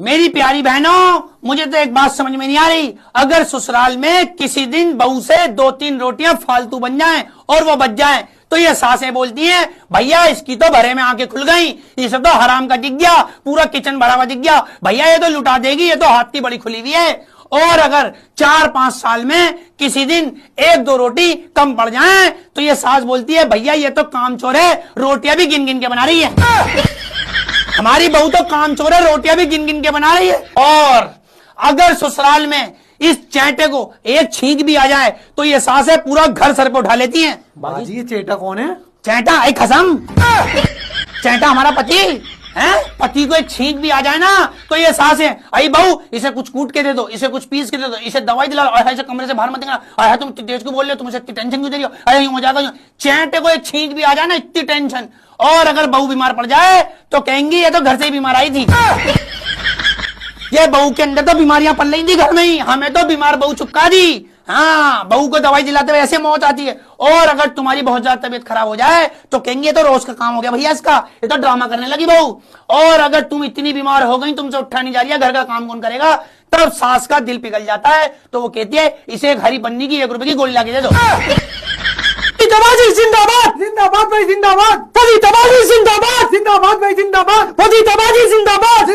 मेरी प्यारी बहनों, मुझे तो एक बात समझ में नहीं आ रही। अगर ससुराल में किसी दिन बहू से 2-3 रोटियां फालतू बन जाएं और वो बच जाएं, तो ये सासें बोलती हैं, भैया इसकी तो भरे में आंखें खुल गई, इसे तो हराम का दिख गया, पूरा किचन भरा हुआ दिख गया, भैया ये तो लुटा देगी, ये तो हाथ की बड़ी खुली हुई है। और अगर 4-5 साल में किसी दिन 1-2 रोटी कम पड़ जाए, तो ये सास बोलती है, भैया ये तो कामचोर है, रोटियां भी गिन गिन के बना रही है। हमारी बहू तो कामचोर है, रोटियां भी गिन गिन के बना रही है। और अगर ससुराल में इस चैंटे को एक छींक भी आ जाए, तो ये सासें पूरा घर सर पे उठा लेती हैं। बाजी ये चेटा कौन है? चैंटा एक खसम, चैंटा हमारा पति है। पति को एक छींक भी आ जाए ना, तो ये सासें, अरे बहू इसे कुछ कूट के दे दो, इसे कुछ पीस के दे दो, इसे दवाई दिला लो, इसे कमरे से बाहर मत निकलना, तुम तेज को बोल रहे हो, तुम इसे इतनी टेंशन क्यों दे रही हो, अरे यूं हो जाएगा। चैंटे को एक छींक भी आ जाए ना, इतनी टेंशन। और अगर बहू बीमार पड़ जाए तो कहेंगी ये तो घर से ही बीमार आई थी। ये बहू के अंदर तो बीमारियां पल रही थी घर में ही, हमें तो बीमार बहू चुपका दी। हाँ, बहू को दवाई दिलाते हुए ऐसे मौत आती है। और अगर तुम्हारी बहुत ज्यादा तबीयत खराब हो जाए तो कहेंगे ये तो रोज का काम हो गया भैया इसका, ये तो ड्रामा करने लगी बहू। और अगर तुम इतनी बीमार हो गई, तुमसे उठा नहीं जा रही है, घर का काम कौन करेगा, तब सास का दिल पिघल जाता है। तो वो कहती है इसे एक हरी पन्नी की 1 रुपए की गोली लाके दे दो। जिंदाबाद जिंदाबाद भाई जिंदाबाद, जिंदाबाद जिंदाबाद भाई जिंदाबाद, जिंदाबाद।